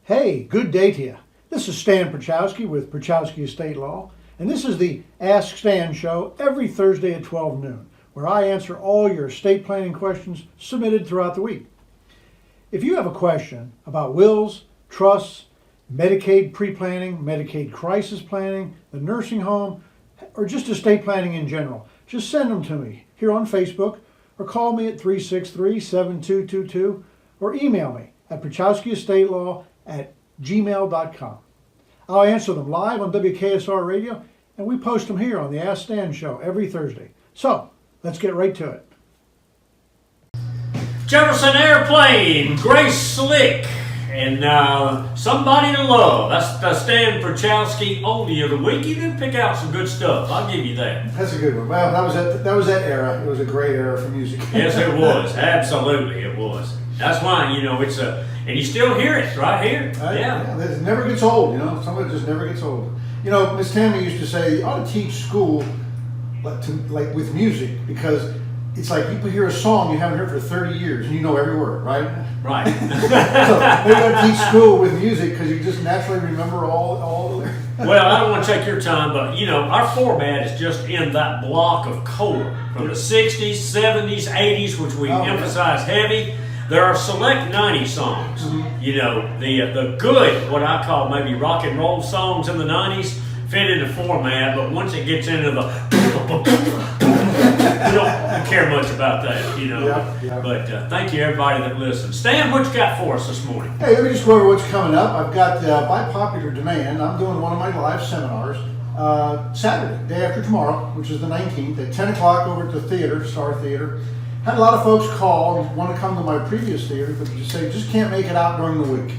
Hey, good day to you. This is Stan Prochowski with Prochowski Estate Law, and this is the Ask Stan show every Thursday at 12 noon, where I answer all your estate planning questions submitted throughout the week. If you have a question about wills, trusts, Medicaid pre-planning, Medicaid crisis planning, the nursing home, or just estate planning in general, just send them to me here on Facebook or call me at 363-7222 or email me at prochowskiestatelaw@gmail.com. I'll answer them live on WKSR Radio, and we post them here on the Ask Stan show every Thursday. So, let's get right to it. Jefferson Airplane, Grace Slick, and Somebody to Love. That's the Stan Prochowski oldie of the week. You did pick out some good stuff. I'll give you that. That's a good one. Well, that was that era. It was a great era for music. Yes, it was. Absolutely, it was. That's why, it's and you still hear it right here. Yeah. It never gets old, Somebody just never gets old. Miss Tammy used to say, you ought to teach school like with music, because it's like you hear a song you haven't heard for 30 years and you know every word, right? Right. So they got to teach school with music because you just naturally remember all the lyrics. Well, I don't want to take your time, but our format is just in that block of core from the 60s, 70s, 80s, which we emphasize heavy. There are select 90s songs. Mm-hmm. The good, what I call maybe rock and roll songs in the 90s fit into format, but once it gets into the we don't care much about that, Yeah. But thank you, everybody that listens. Stan, what you got for us this morning? Hey, let me just go over what's coming up. I've got, by popular demand, I'm doing one of my live seminars Saturday, day after tomorrow, which is the 19th, at 10 o'clock over at the theater, Star Theater. Had a lot of folks call and want to come to my previous theater, but just can't make it out during the week.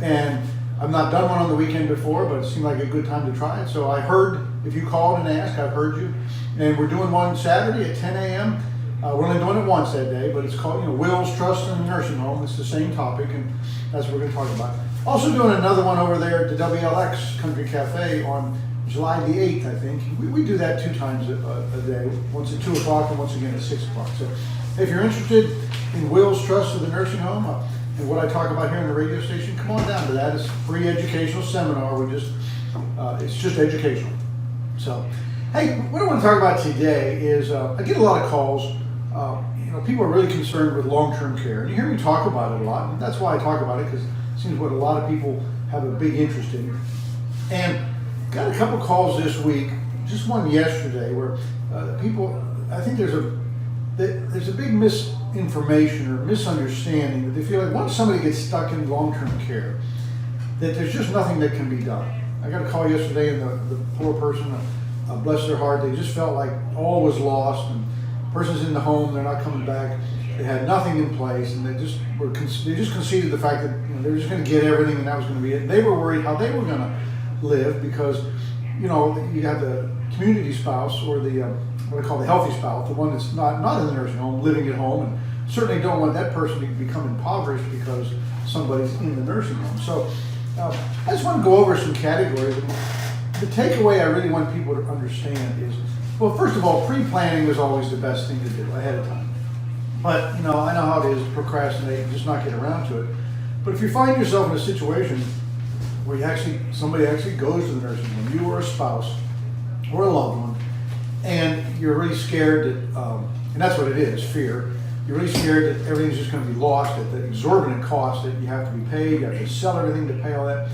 And I've not done one on the weekend before, but it seemed like a good time to try it. So I heard, if you called and asked, I've heard you. And we're doing one Saturday at 10 a.m. We're only doing it once that day, but it's called Wills, Trust, and Nursing Home. It's the same topic, and that's what we're going to talk about. Also doing another one over there at the WLX Country Cafe on July the 8th, I think. We do that 2 times a day, once at 2 o'clock and once again at 6 o'clock. So if you're interested in Wills, Trust, and the Nursing Home, and what I talk about here on the radio station, come on down to that. It's a free educational seminar. It's just educational. So, hey, what I want to talk about today is I get a lot of calls. People are really concerned with long-term care, and you hear me talk about it a lot, and that's why I talk about it, because it seems what a lot of people have a big interest in. And got a couple calls this week, just one yesterday, where I think there's a big misinformation or misunderstanding that they feel like once somebody gets stuck in long-term care, that there's just nothing that can be done. I got a call yesterday, and the poor person, bless their heart, they just felt like all was lost, and the person's in the home, they're not coming back, they had nothing in place, and they just conceded the fact that they were just going to get everything and that was going to be it. And they were worried how they were going to live, because you have the community spouse, or the what I call the healthy spouse, the one that's not in the nursing home, living at home, and certainly don't want that person to become impoverished because somebody's in the nursing home. So I just want to go over some categories. The takeaway I really want people to understand is, well, first of all, pre-planning is always the best thing to do ahead of time. But I know how it is to procrastinate and just not get around to it. But if you find yourself in a situation where somebody actually goes to the nursing home, you or a spouse or a loved one, and you're really scared that, and that's what it is, fear. You're really scared that everything's just going to be lost at the exorbitant cost that you have to be paid. You have to sell everything to pay all that.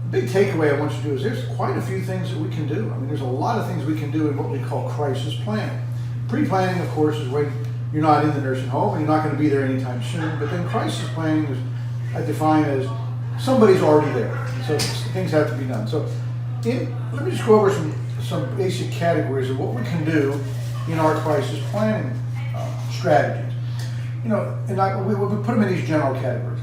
The big takeaway I want you to do is there's quite a few things that we can do. I mean, there's a lot of things we can do in what we call crisis planning. Pre-planning, of course, is when you're not in the nursing home and you're not going to be there anytime soon. But then crisis planning is, I define as somebody's already there. So things have to be done. So let me just go over some basic categories of what we can do in our crisis planning strategies. And we put them in these general categories.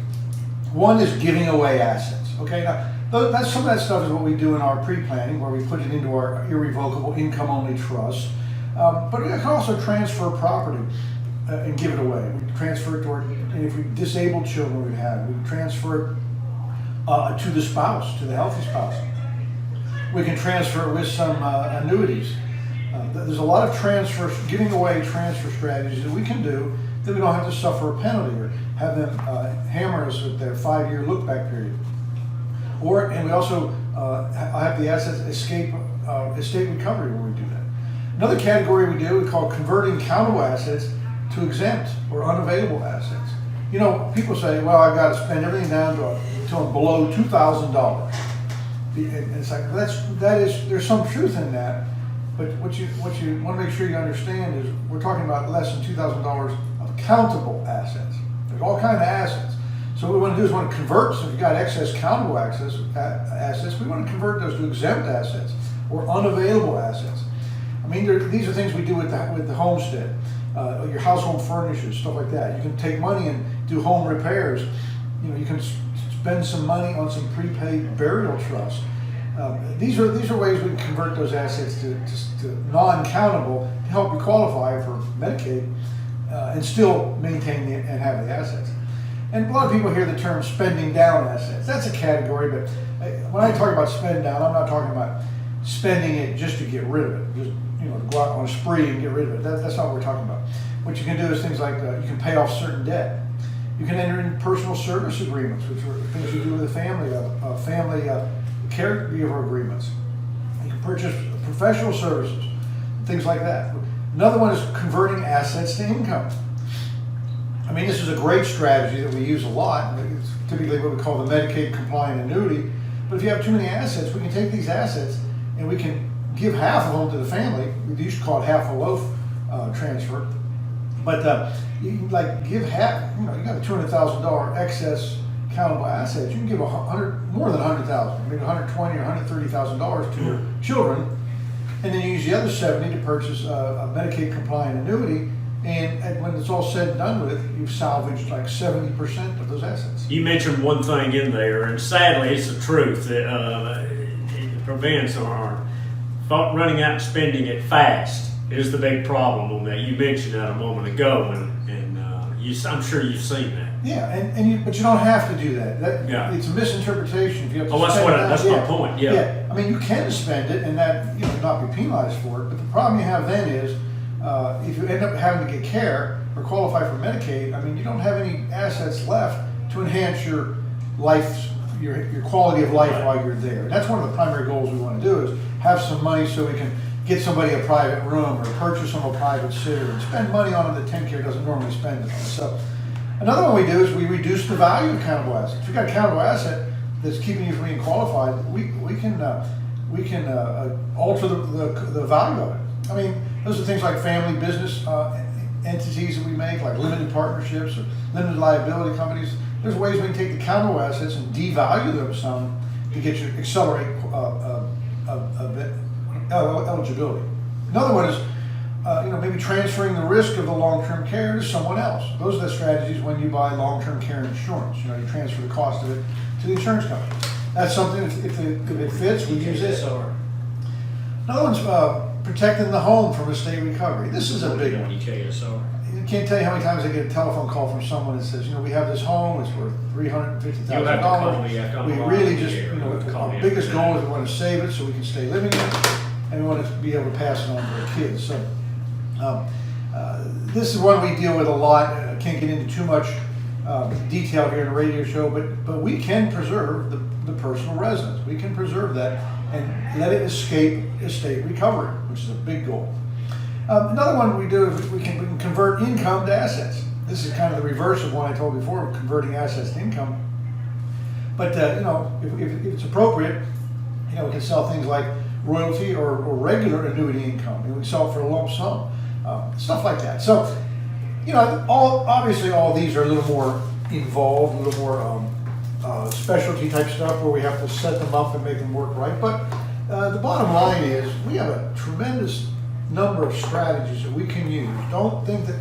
One is giving away assets. Okay, now that's some of that stuff is what we do in our pre-planning, where we put it into our irrevocable income-only trust. But we can also transfer property and give it away. We transfer it to and if we disabled children we have, we transfer it to the spouse, to the healthy spouse. We can transfer it with some annuities. There's a lot of giving away transfer strategies that we can do that we don't have to suffer a penalty or have them hammer us with their 5-year look-back period. And we also have the assets escape estate recovery when we do that. Another category we call converting countable assets to exempt or unavailable assets. You know, people say, well, I've got to spend everything down to below $2,000. And it's like, there's some truth in that, but what you want to make sure you understand is we're talking about less than $2,000 of countable assets. There's all kinds of assets. So what we want to do is want to convert, so if you've got excess countable assets, we want to convert those to exempt assets or unavailable assets. I mean, these are things we do with the homestead, your household furniture, stuff like that. You can take money and do home repairs. You know, you can spend some money on some prepaid burial trust. These are ways we can convert those assets to non-countable to help you qualify for Medicaid and still maintain and have the assets. And a lot of people hear the term spending down assets. That's a category, but when I talk about spend down, I'm not talking about spending it just to get rid of it, just to go out on a spree and get rid of it. That's not what we're talking about. What you can do is things like you can pay off certain debt. You can enter in personal service agreements, which are things you do with a family caregiver agreements. You can purchase professional services, things like that. Another one is converting assets to income. I mean, this is a great strategy that we use a lot. It's typically what we call the Medicaid compliant annuity. But if you have too many assets, we can take these assets and we can give half of them to the family. We used to call it half a loaf transfer. But you can give half. You got a $200,000 excess countable assets. You can give more than $100,000, maybe $120,000 or $130,000 to your children, and then you use the other 70 to purchase a Medicaid compliant annuity. And when it's all said and done with it, you've salvaged like 70% of those assets. You mentioned one thing in there, and sadly, it's the truth. It prevents our running out and spending it fast is the big problem on that. You mentioned that a moment ago, and I'm sure you've seen that. Yeah, but you don't have to do that. Yeah. It's a misinterpretation. If you have to that's my point. Yeah. I mean, you can spend it, and that not be penalized for it. But the problem you have then is, if you end up having to get care or qualify for Medicaid, I mean, you don't have any assets left to enhance your life, your quality of life while you're there. And that's one of the primary goals we want to do is have some money so we can get somebody a private room or purchase them a private sitter and spend money on them that TennCare doesn't normally spend it on. So another one we do is we reduce the value of countable assets. If you've got a countable asset that's keeping you from being qualified, we can alter the value of it. I mean, those are things like family business entities that we make, like limited partnerships or limited liability companies. There's ways we can take the countable assets and devalue them some to get you accelerate eligibility. Another one is maybe transferring the risk of the long-term care to someone else. Those are the strategies when you buy long-term care insurance. You transfer the cost of it to the insurance company. That's something, if it fits, we use it. Another one's protecting the home from estate recovery. This is a big one. You can't tell you how many times I get a telephone call from someone that says, we have this home, it's worth $350,000. We really just, our biggest goal is we want to save it so we can stay living in it, and we want to be able to pass it on to our kids. So this is one we deal with a lot. I can't get into too much detail here in a radio show, but we can preserve the personal residence. We can preserve that and let it escape estate recovery, which is a big goal. Another one we do is we can convert income to assets. This is kind of the reverse of what I told before, converting assets to income. But if it's appropriate, we can sell things like royalty or regular annuity income. We can sell it for a lump sum, stuff like that. So, obviously all these are a little more involved, a little more specialty type stuff where we have to set them up and make them work right. But the bottom line is we have a tremendous number of strategies that we can use. Don't think that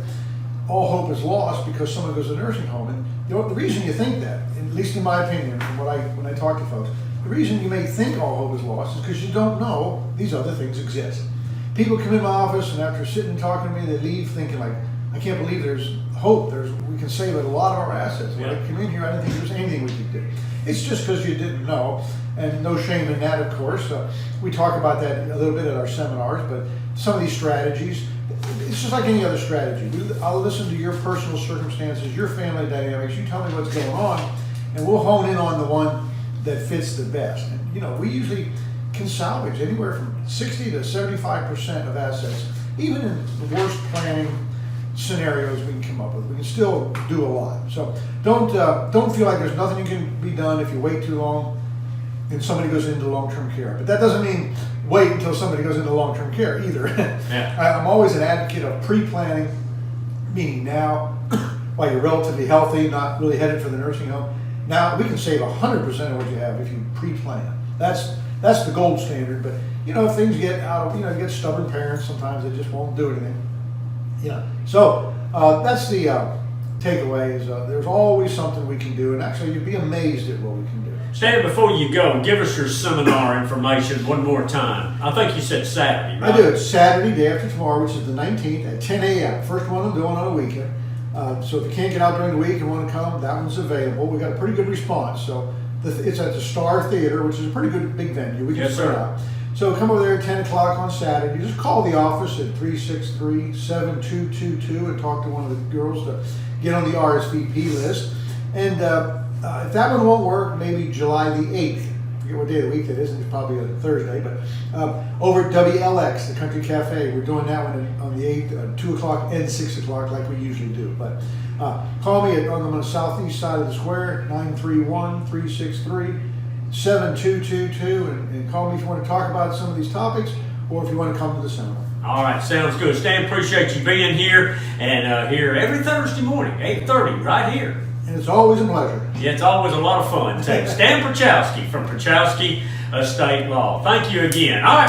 all hope is lost because someone goes to a nursing home. And the reason you think that, at least in my opinion, from when I talk to folks, the reason you may think all hope is lost is because you don't know these other things exist. People come in my office and after sitting and talking to me, they leave thinking like, I can't believe there's hope. We can save a lot of our assets. When I come in here, I didn't think there was anything we could do. It's just because you didn't know, and no shame in that, of course. We talk about that a little bit at our seminars, but some of these strategies, it's just like any other strategy. I'll listen to your personal circumstances, your family dynamics. You tell me what's going on, and we'll hone in on the one that fits the best. And, you know, we usually can salvage anywhere from 60 to 75% of assets, even in the worst planning scenarios we can come up with. We can still do a lot. So don't feel like there's nothing can be done if you wait too long and somebody goes into long-term care. But that doesn't mean wait until somebody goes into long-term care either. Yeah. I'm always an advocate of pre-planning, meaning now, while you're relatively healthy, not really headed for the nursing home. Now we can save 100% of what you have if you pre-plan. That's the gold standard. But you know, if things get out of, you get stubborn parents. Sometimes they just won't do anything. So that's the takeaway. Is there's always something we can do, and actually you'd be amazed at what we can do. Stan, before you go, give us your seminar information one more time. I think you said Saturday, right? I do. It's Saturday, day after tomorrow, which is the 19th at 10 a.m. First one I'm doing on a weekend. So if you can't get out during the week and want to come, that one's available. We got a pretty good response. So it's at the Star Theater, which is a pretty good big venue. We can Yes, start sir. out. So come over there at 10 o'clock on Saturday. You just call the office at 363-7222 and talk to one of the girls to get on the RSVP list. And if that one won't work, maybe July the 8th. I forget what day of the week that is. It's probably a Thursday. But over at WLX, the Country Cafe, we're doing that one on the 8th, 2 o'clock and 6 o'clock like we usually do. But call me I'm on the southeast side of the square, 931-363-7222, and call me if you want to talk about some of these topics or if you want to come to the seminar. All right, sounds good. Stan, appreciate you being here, and here every Thursday morning, 8:30, right here. And it's always a pleasure. Yeah, it's always a lot of fun. Stan Prochowski from Prochowski Estate Law. Thank you again. All right.